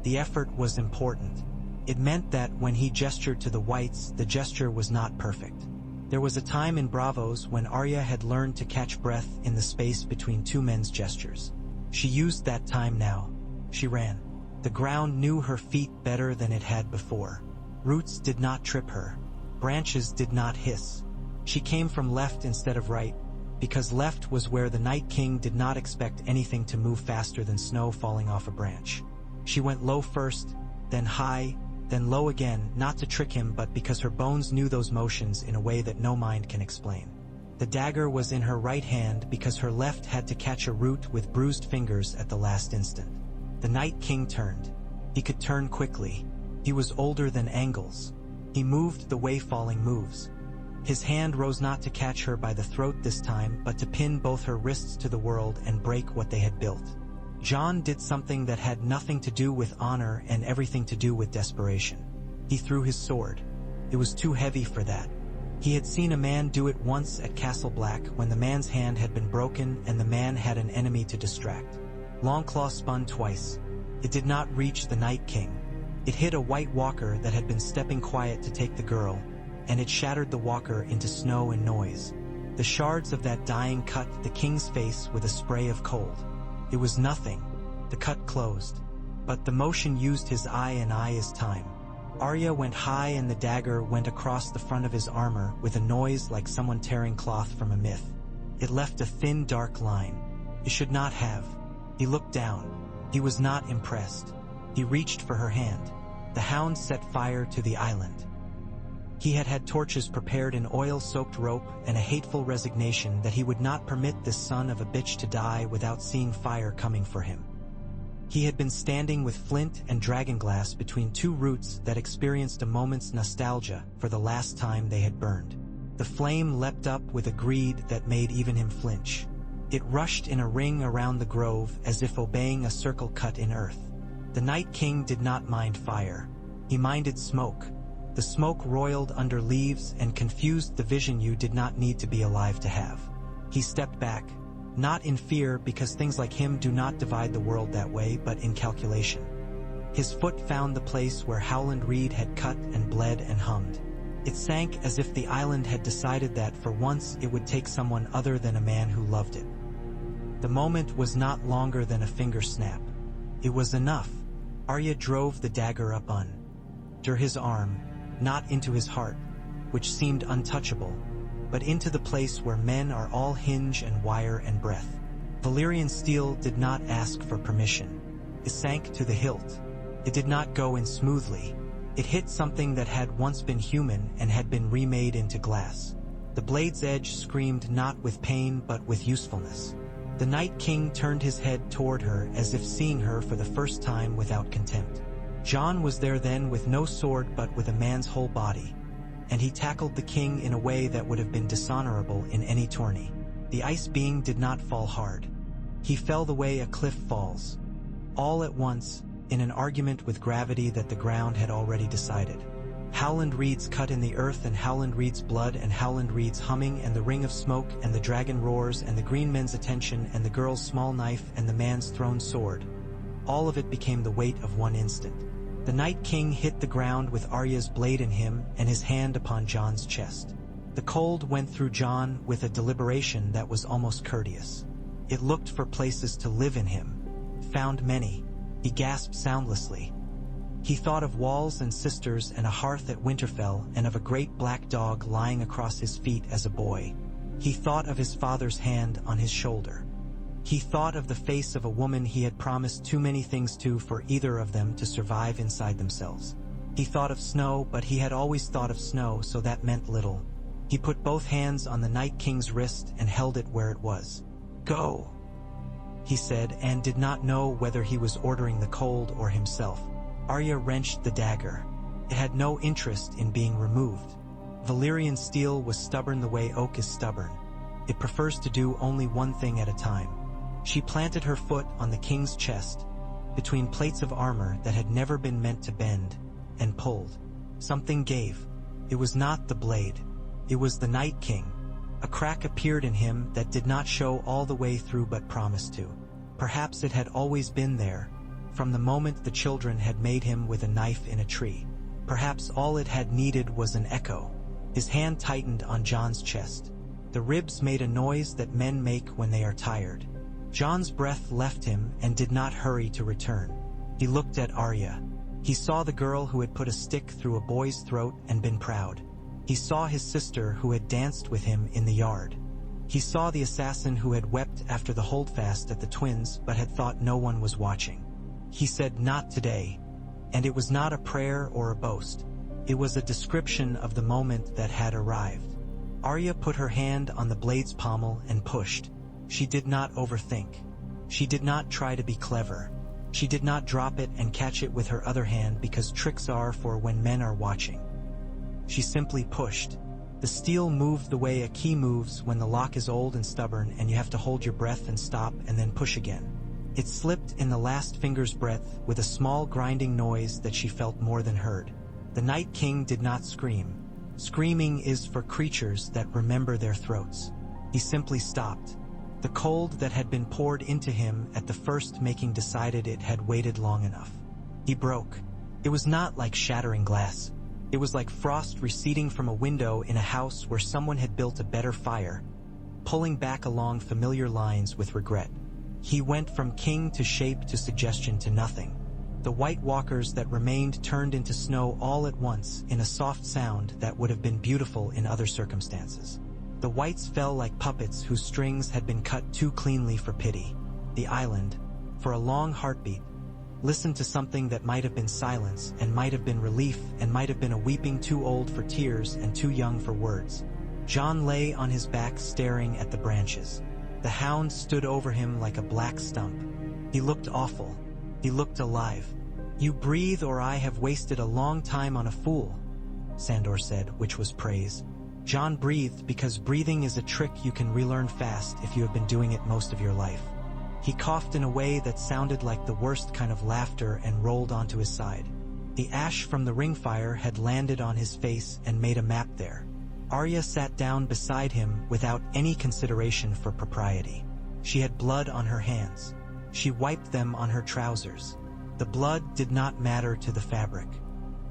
The effort was important. It meant that when he gestured to the whites, the gesture was not perfect. There was a time in Bravos when Arya had learned to catch breath in the space between two men's gestures. She used that time now. She ran. The ground knew her feet better than it had before. Roots did not trip her. Branches did not hiss. She came from left instead of right, because left was where the Night King did not expect anything to move faster than snow falling off a branch. She went low first, then high, then low again, not to trick him but because her bones knew those motions in a way that no mind can explain. The dagger was in her right hand because her left had to catch a root with bruised fingers at the last instant. The Night King turned. He could turn quickly. He was older than Angles. He moved the way falling moves. His hand rose not to catch her by the throat this time, but to pin both her wrists to the world and break what they had built. Jon did something that had nothing to do with honor and everything to do with desperation. He threw his sword. It was too heavy for that. He had seen a man do it once at Castle Black when the man's hand had been broken and the man had an enemy to distract. Longclaw spun twice. It did not reach the Night King. It hit a White Walker that had been stepping quiet to take the girl, and it shattered the walker into snow and noise. The shards of that dying cut the king's face with a spray of cold. It was nothing. The cut closed. but the motion used his eye, and eye is time. Arya went high, and the dagger went across the front of his armor with a noise like someone tearing cloth from a myth. It left a thin, dark line. It should not have. He looked down. He was not impressed. He reached for her hand. The hound set fire to the island. He had had torches prepared, an oil-soaked rope, and a hateful resignation that he would not permit this son of a bitch to die without seeing fire coming for him. He had been standing with flint and dragonglass between two roots that experienced a moment's nostalgia for the last time they had burned. The flame leapt up with a greed that made even him flinch. It rushed in a ring around the grove as if obeying a circle cut in earth. The Night King did not mind fire. He minded smoke. The smoke roiled under leaves and confused the vision you did not need to be alive to have. He stepped back, not in fear, because things like him do not divide the world that way, but in calculation. His foot found the place where Howland Reed had cut and bled and hummed. It sank as if the island had decided that for once it would take someone other than a man who loved it. The moment was not longer than a finger snap. It was enough. Arya drove the dagger up under his arm, not into his heart, which seemed untouchable, but into the place where men are all hinge and wire and breath. Valyrian steel did not ask for permission. It sank to the hilt. It did not go in smoothly. It hit something that had once been human and had been remade into glass. The blade's edge screamed not with pain but with usefulness. The Night King turned his head toward her as if seeing her for the first time without contempt. Jon was there then, with no sword but with a man's whole body, and he tackled the king in a way that would have been dishonorable in any tourney. The ice being did not fall hard. He fell the way a cliff falls, all at once, in an argument with gravity that the ground had already decided. Howland Reed's cut in the earth, and Howland Reed's blood, and Howland Reed's humming, and the ring of smoke, and the dragon roars, and the green men's attention, and the girl's small knife, and the man's thrown sword. All of it became the weight of one instant. The Night King hit the ground with Arya's blade in him and his hand upon Jon's chest. The cold went through Jon with a deliberation that was almost courteous. It looked for places to live in him. Found many. He gasped soundlessly. He thought of walls and sisters and a hearth at Winterfell, and of a great black dog lying across his feet as a boy. He thought of his father's hand on his shoulder. He thought of the face of a woman he had promised too many things to for either of them to survive inside themselves. He thought of snow, but he had always thought of snow, so that meant little. He put both hands on the Night King's wrist and held it where it was. "Go," he said, and did not know whether he was ordering the cold or himself. Arya wrenched the dagger. It had no interest in being removed. Valyrian steel was stubborn the way oak is stubborn. It prefers to do only one thing at a time. She planted her foot on the king's chest, between plates of armor that had never been meant to bend, and pulled. Something gave. It was not the blade. It was the Night King. A crack appeared in him that did not show all the way through but promised to. Perhaps it had always been there, from the moment the children had made him with a knife in a tree. Perhaps all it had needed was an echo. His hand tightened on Jon's chest. The ribs made a noise that men make when they are tired. Jon's breath left him and did not hurry to return. He looked at Arya. He saw the girl who had put a stick through a boy's throat and been proud. He saw his sister who had danced with him in the yard. He saw the assassin who had wept after the holdfast at the twins but had thought no one was watching. He said, "Not today," and it was not a prayer or a boast. It was a description of the moment that had arrived. Arya put her hand on the blade's pommel and pushed. She did not overthink. She did not try to be clever. She did not drop it and catch it with her other hand, because tricks are for when men are watching. She simply pushed. The steel moved the way a key moves when the lock is old and stubborn and you have to hold your breath and stop and then push again. It slipped in the last finger's breadth with a small grinding noise that she felt more than heard. The Night King did not scream. Screaming is for creatures that remember their throats. He simply stopped. The cold that had been poured into him at the first making decided it had waited long enough. He broke. It was not like shattering glass. It was like frost receding from a window in a house where someone had built a better fire, pulling back along familiar lines with regret. He went from king to shape to suggestion to nothing. The White Walkers that remained turned into snow all at once in a soft sound that would have been beautiful in other circumstances. The Whites fell like puppets whose strings had been cut too cleanly for pity. The island, for a long heartbeat, listened to something that might have been silence and might have been relief and might have been a weeping too old for tears and too young for words. Jon lay on his back staring at the branches. The hound stood over him like a black stump. He looked awful. He looked alive. "You breathe or I have wasted a long time on a fool," Sandor said, which was praise. Jon breathed because breathing is a trick you can relearn fast if you have been doing it most of your life. He coughed in a way that sounded like the worst kind of laughter and rolled onto his side. The ash from the ring fire had landed on his face and made a map there. Arya sat down beside him without any consideration for propriety. She had blood on her hands. She wiped them on her trousers. The blood did not matter to the fabric.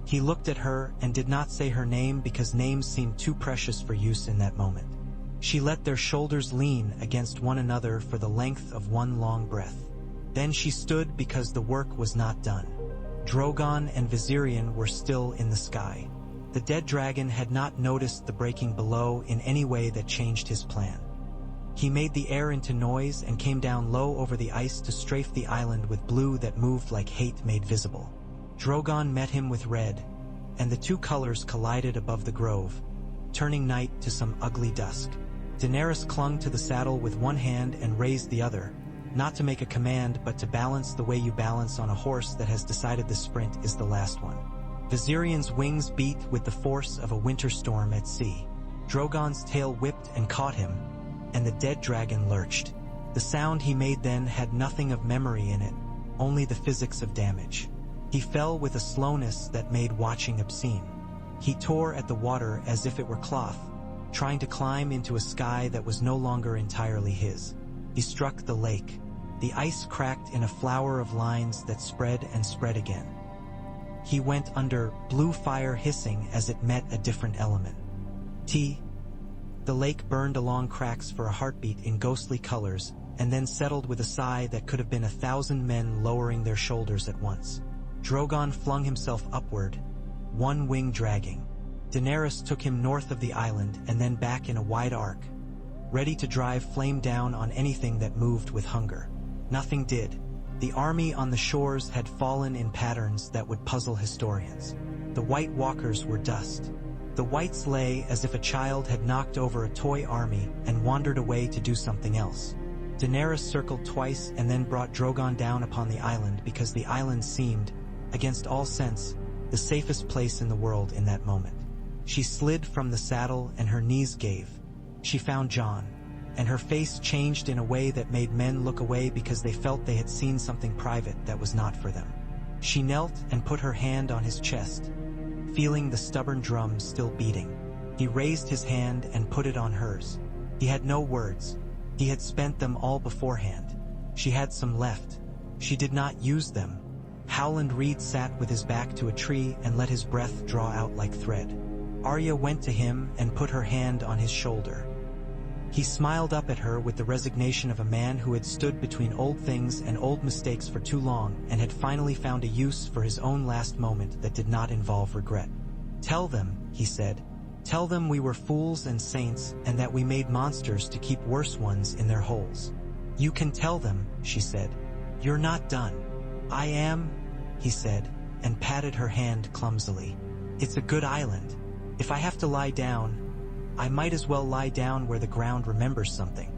He looked at her and did not say her name because names seemed too precious for use in that moment. She let their shoulders lean against one another for the length of one long breath. Then she stood because the work was not done. Drogon and Viserion were still in the sky. The dead dragon had not noticed the breaking below in any way that changed his plan. He made the air into noise and came down low over the ice to strafe the island with blue that moved like hate made visible. Drogon met him with red, and the two colors collided above the grove, turning night to some ugly dusk. Daenerys clung to the saddle with one hand and raised the other, not to make a command but to balance the way you balance on a horse that has decided the sprint is the last one. Viserion's wings beat with the force of a winter storm at sea. Drogon's tail whipped and caught him, and the dead dragon lurched. The sound he made then had nothing of memory in it, only the physics of damage. He fell with a slowness that made watching obscene. He tore at the water as if it were cloth, trying to climb into a sky that was no longer entirely his. He struck the lake. The ice cracked in a flower of lines that spread and spread again. He went under, blue fire hissing as it met a different element. The lake burned along cracks for a heartbeat in ghostly colors, and then settled with a sigh that could have been 1,000 men lowering their shoulders at once. Drogon flung himself upward, one wing dragging. Daenerys took him north of the island and then back in a wide arc, ready to drive flame down on anything that moved with hunger. Nothing did. The army on the shores had fallen in patterns that would puzzle historians. The White Walkers were dust. The Whites lay as if a child had knocked over a toy army and wandered away to do something else. Daenerys circled twice and then brought Drogon down upon the island because the island seemed, against all sense, the safest place in the world in that moment. She slid from the saddle and her knees gave. She found Jon, and her face changed in a way that made men look away because they felt they had seen something private that was not for them. She knelt and put her hand on his chest, feeling the stubborn drum still beating. He raised his hand and put it on hers. He had no words. He had spent them all beforehand. She had some left. She did not use them. Howland Reed sat with his back to a tree and let his breath draw out like thread. Arya went to him and put her hand on his shoulder. He smiled up at her with the resignation of a man who had stood between old things and old mistakes for too long and had finally found a use for his own last moment that did not involve regret. "Tell them," he said. "Tell them we were fools and saints and that we made monsters to keep worse ones in their holes." "You can tell them," she said. "You're not done." "I am," he said, and patted her hand clumsily. "It's a good island. If I have to lie down, I might as well lie down where the ground remembers something."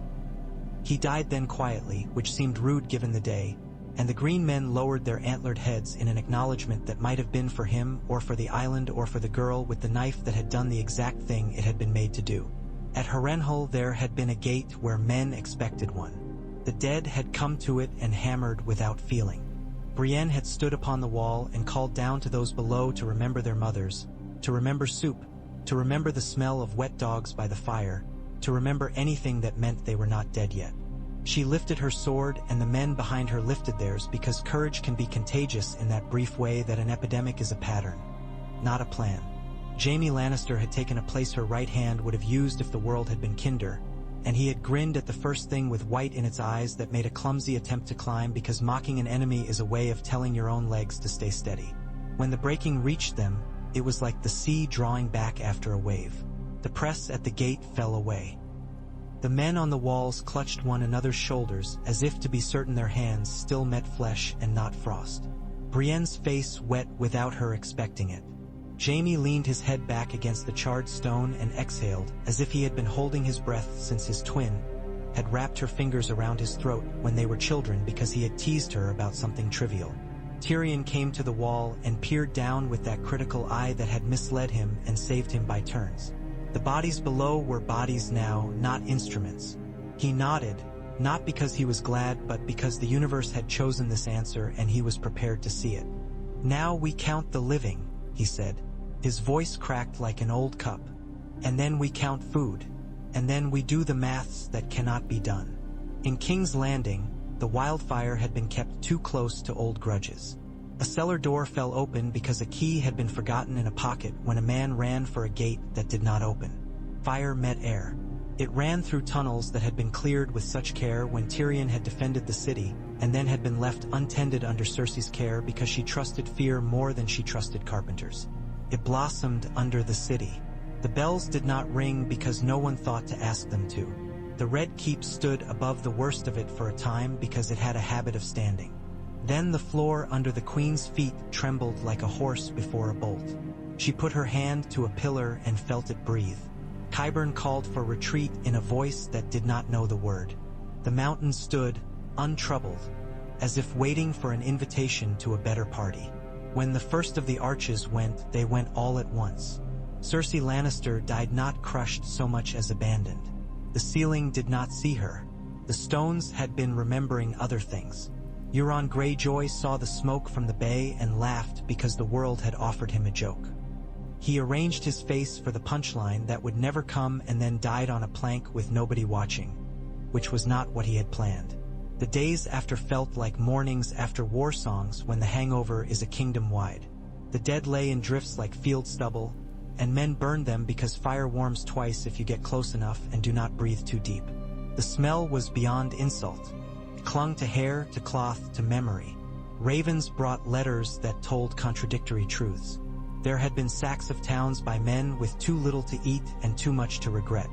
He died then quietly, which seemed rude given the day, and the green men lowered their antlered heads in an acknowledgement that might have been for him or for the island or for the girl with the knife that had done the exact thing it had been made to do. At Harrenhal there had been a gate where men expected one. The dead had come to it and hammered without feeling. Brienne had stood upon the wall and called down to those below to remember their mothers, to remember soup, to remember the smell of wet dogs by the fire, to remember anything that meant they were not dead yet. She lifted her sword and the men behind her lifted theirs because courage can be contagious in that brief way that an epidemic is a pattern, not a plan. Jaime Lannister had taken a place her right hand would have used if the world had been kinder, and he had grinned at the first thing with white in its eyes that made a clumsy attempt to climb, because mocking an enemy is a way of telling your own legs to stay steady. When the breaking reached them, it was like the sea drawing back after a wave. The press at the gate fell away. The men on the walls clutched one another's shoulders as if to be certain their hands still met flesh and not frost. Brienne's face wet without her expecting it. Jaime leaned his head back against the charred stone and exhaled as if he had been holding his breath since his twin had wrapped her fingers around his throat when they were children because he had teased her about something trivial. Tyrion came to the wall and peered down with that critical eye that had misled him and saved him by turns. The bodies below were bodies now, not instruments. He nodded, not because he was glad but because the universe had chosen this answer and he was prepared to see it. "Now we count the living," he said. His voice cracked like an old cup. "And then we count food. And then we do the maths that cannot be done." In King's Landing, the wildfire had been kept too close to old grudges. A cellar door fell open because a key had been forgotten in a pocket when a man ran for a gate that did not open. Fire met air. It ran through tunnels that had been cleared with such care when Tyrion had defended the city, and then had been left untended under Cersei's care because she trusted fear more than she trusted carpenters. It blossomed under the city. The bells did not ring because no one thought to ask them to. The Red Keep stood above the worst of it for a time because it had a habit of standing. Then the floor under the Queen's feet trembled like a horse before a bolt. She put her hand to a pillar and felt it breathe. Qyburn called for retreat in a voice that did not know the word. The mountain stood, untroubled, as if waiting for an invitation to a better party. When the first of the arches went, they went all at once. Cersei Lannister died not crushed so much as abandoned. The ceiling did not see her. The stones had been remembering other things. Euron Greyjoy saw the smoke from the bay and laughed because the world had offered him a joke. He arranged his face for the punchline that would never come and then died on a plank with nobody watching, which was not what he had planned. The days after felt like mornings after war songs when the hangover is a kingdom wide. The dead lay in drifts like field stubble, and men burned them because fire warms twice if you get close enough and do not breathe too deep. The smell was beyond insult. It clung to hair, to cloth, to memory. Ravens brought letters that told contradictory truths. There had been sacks of towns by men with too little to eat and too much to regret.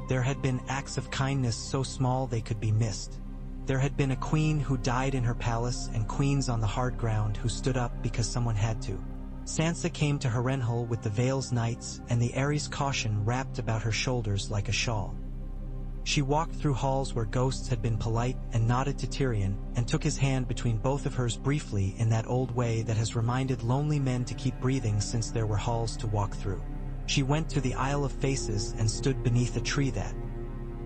There had been acts of kindness so small they could be missed. There had been a queen who died in her palace and queens on the hard ground who stood up because someone had to. Sansa came to Harrenhal with the Vale's knights and the Ares caution wrapped about her shoulders like a shawl. She walked through halls where ghosts had been polite and nodded to Tyrion and took his hand between both of hers briefly in that old way that has reminded lonely men to keep breathing since there were halls to walk through. She went to the Isle of Faces and stood beneath a tree that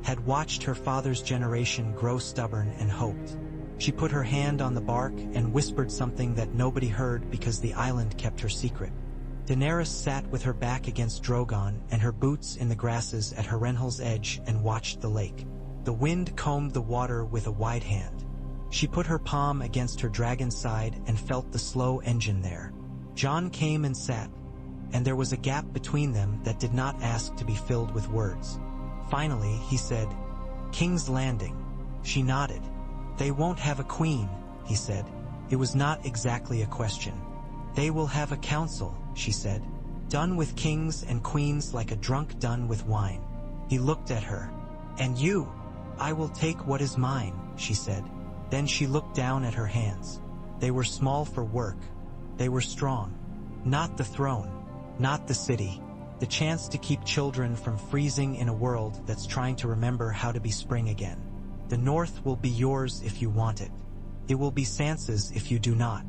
had watched her father's generation grow stubborn and hoped. She put her hand on the bark and whispered something that nobody heard because the island kept her secret. Daenerys sat with her back against Drogon and her boots in the grasses at Harrenhal's edge and watched the lake. The wind combed the water with a wide hand. She put her palm against her dragon's side and felt the slow engine there. Jon came and sat, and there was a gap between them that did not ask to be filled with words. Finally, he said, "King's Landing." She nodded. "They won't have a queen," he said. It was not exactly a question. "They will have a council," she said. "Done with kings and queens like a drunk done with wine." He looked at her. "And you?" "I will take what is mine," she said. Then she looked down at her hands. They were small for work. They were strong. Not the throne. Not the city. The chance to keep children from freezing in a world that's trying to remember how to be spring again. The North will be yours if you want it. It will be Sansa's if you do not.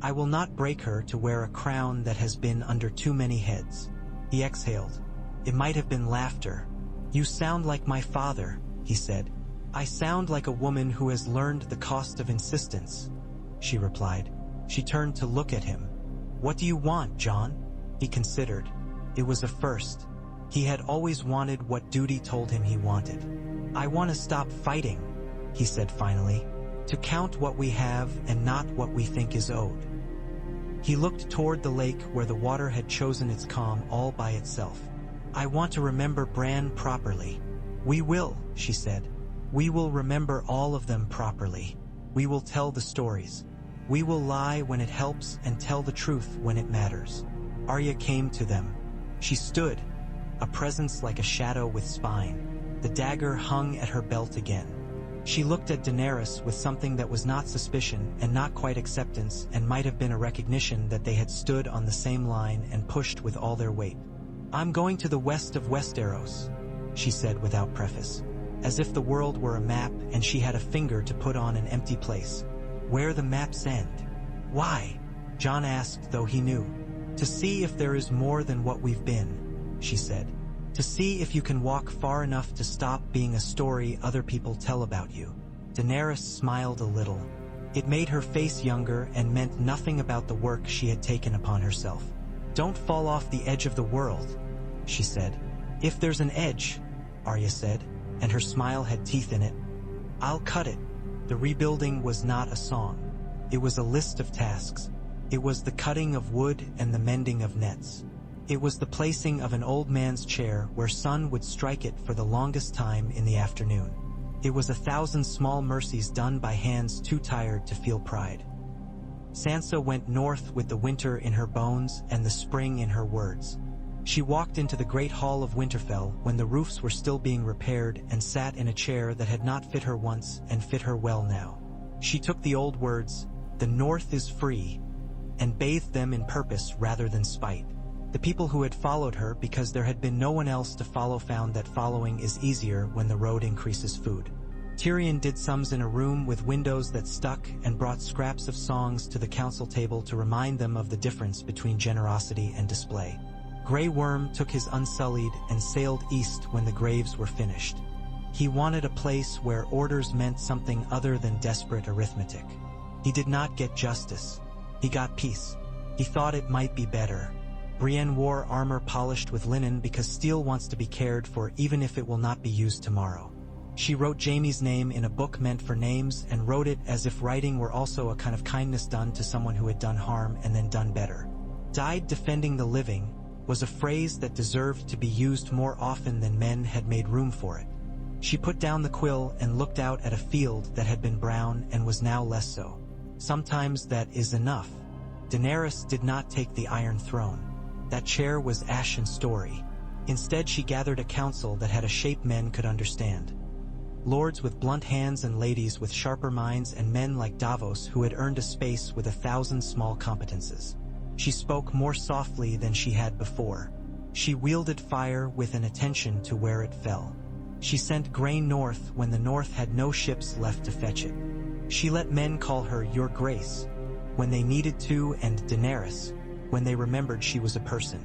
I will not break her to wear a crown that has been under too many heads. He exhaled. It might have been laughter. "You sound like my father," he said. "I sound like a woman who has learned the cost of insistence," she replied. She turned to look at him. "What do you want, Jon?" He considered. It was a first. He had always wanted what duty told him he wanted. "I want to stop fighting," he said finally. "To count what we have and not what we think is owed." He looked toward the lake where the water had chosen its calm all by itself. "I want to remember Bran properly." "We will," she said. "We will remember all of them properly. We will tell the stories. We will lie when it helps and tell the truth when it matters." Arya came to them. She stood, a presence like a shadow with spine. The dagger hung at her belt again. She looked at Daenerys with something that was not suspicion and not quite acceptance, and might have been a recognition that they had stood on the same line and pushed with all their weight. "I'm going to the west of Westeros," she said without preface, as if the world were a map and she had a finger to put on an empty place. "Where the maps end." "Why?" Jon asked, though he knew. "To see if there is more than what we've been," she said. "To see if you can walk far enough to stop being a story other people tell about you." Daenerys smiled a little. It made her face younger and meant nothing about the work she had taken upon herself. "Don't fall off the edge of the world," she said. "If there's an edge," Arya said, and her smile had teeth in it, "I'll cut it." The rebuilding was not a song. It was a list of tasks. It was the cutting of wood and the mending of nets. It was the placing of an old man's chair where sun would strike it for the longest time in the afternoon. It was 1,000 small mercies done by hands too tired to feel pride. Sansa went north with the winter in her bones and the spring in her words. She walked into the great hall of Winterfell when the roofs were still being repaired and sat in a chair that had not fit her once and fit her well now. She took the old words, "The North is free," and bathed them in purpose rather than spite. The people who had followed her because there had been no one else to follow found that following is easier when the road increases food. Tyrion did sums in a room with windows that stuck and brought scraps of songs to the council table to remind them of the difference between generosity and display. Grey Worm took his Unsullied and sailed east when the graves were finished. He wanted a place where orders meant something other than desperate arithmetic. He did not get justice. He got peace. He thought it might be better. Brienne wore armor polished with linen because steel wants to be cared for even if it will not be used tomorrow. She wrote Jaime's name in a book meant for names and wrote it as if writing were also a kind of kindness done to someone who had done harm and then done better. "Died defending the living" was a phrase that deserved to be used more often than men had made room for it. She put down the quill and looked out at a field that had been brown and was now less so. Sometimes that is enough. Daenerys did not take the Iron Throne. That chair was ashen story. Instead, she gathered a council that had a shape men could understand. Lords with blunt hands and ladies with sharper minds and men like Davos who had earned a space with 1,000 small competences. She spoke more softly than she had before. She wielded fire with an attention to where it fell. She sent grain north when the north had no ships left to fetch it. She let men call her Your Grace when they needed to, and Daenerys when they remembered she was a person.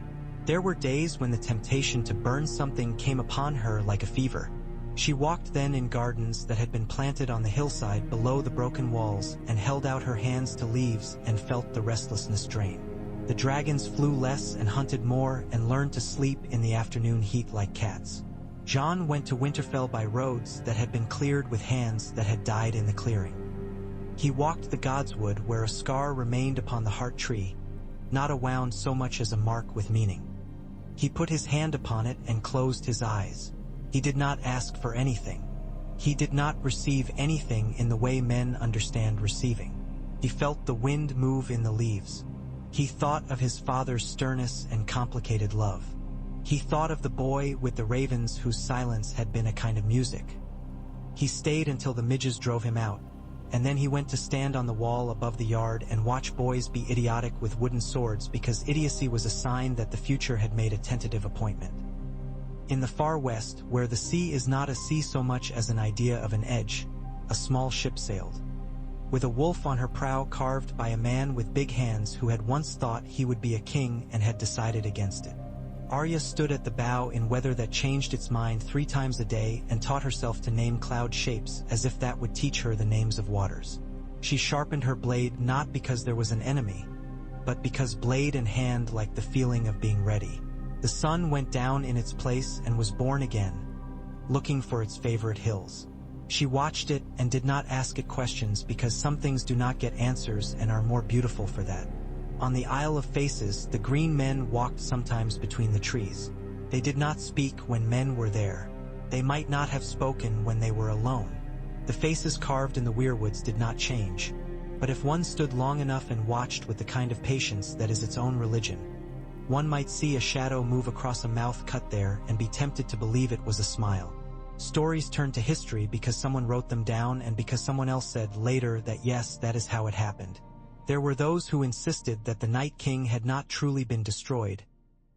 There were days when the temptation to burn something came upon her like a fever. She walked then in gardens that had been planted on the hillside below the broken walls and held out her hands to leaves and felt the restlessness drain. The dragons flew less and hunted more and learned to sleep in the afternoon heat like cats. Jon went to Winterfell by roads that had been cleared with hands that had died in the clearing. He walked the Godswood where a scar remained upon the heart tree, not a wound so much as a mark with meaning. He put his hand upon it and closed his eyes. He did not ask for anything. He did not receive anything in the way men understand receiving. He felt the wind move in the leaves. He thought of his father's sternness and complicated love. He thought of the boy with the ravens whose silence had been a kind of music. He stayed until the midges drove him out, and then he went to stand on the wall above the yard and watch boys be idiotic with wooden swords because idiocy was a sign that the future had made a tentative appointment. In the far west, where the sea is not a sea so much as an idea of an edge, a small ship sailed, with a wolf on her prow carved by a man with big hands who had once thought he would be a king and had decided against it. Arya stood at the bow in weather that changed its mind 3 times a day and taught herself to name cloud shapes as if that would teach her the names of waters. She sharpened her blade not because there was an enemy, but because blade and hand liked the feeling of being ready. The sun went down in its place and was born again, looking for its favorite hills. She watched it and did not ask it questions because some things do not get answers and are more beautiful for that. On the Isle of Faces, the green men walked sometimes between the trees. They did not speak when men were there. They might not have spoken when they were alone. The faces carved in the weirwoods did not change. But if one stood long enough and watched with the kind of patience that is its own religion, one might see a shadow move across a mouth cut there and be tempted to believe it was a smile. Stories turned to history because someone wrote them down and because someone else said later that yes, that is how it happened. There were those who insisted that the Night King had not truly been destroyed,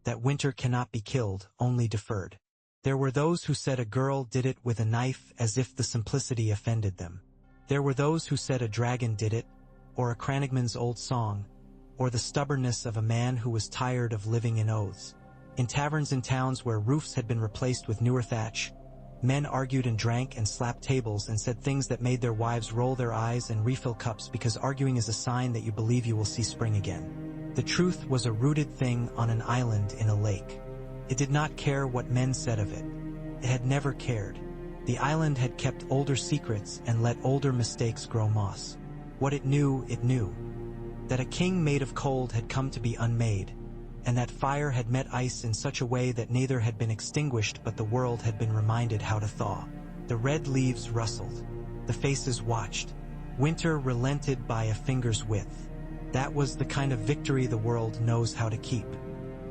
that winter cannot be killed, only deferred. There were those who said a girl did it with a knife as if the simplicity offended them. There were those who said a dragon did it, or a Cranigman's old song, or the stubbornness of a man who was tired of living in oaths. In taverns in towns where roofs had been replaced with newer thatch, men argued and drank and slapped tables and said things that made their wives roll their eyes and refill cups because arguing is a sign that you believe you will see spring again. The truth was a rooted thing on an island in a lake. It did not care what men said of it. It had never cared. The island had kept older secrets and let older mistakes grow moss. What it knew, that a king made of cold had come to be unmade, and that fire had met ice in such a way that neither had been extinguished but the world had been reminded how to thaw. The red leaves rustled. The faces watched. Winter relented by a finger's width. That was the kind of victory the world knows how to keep.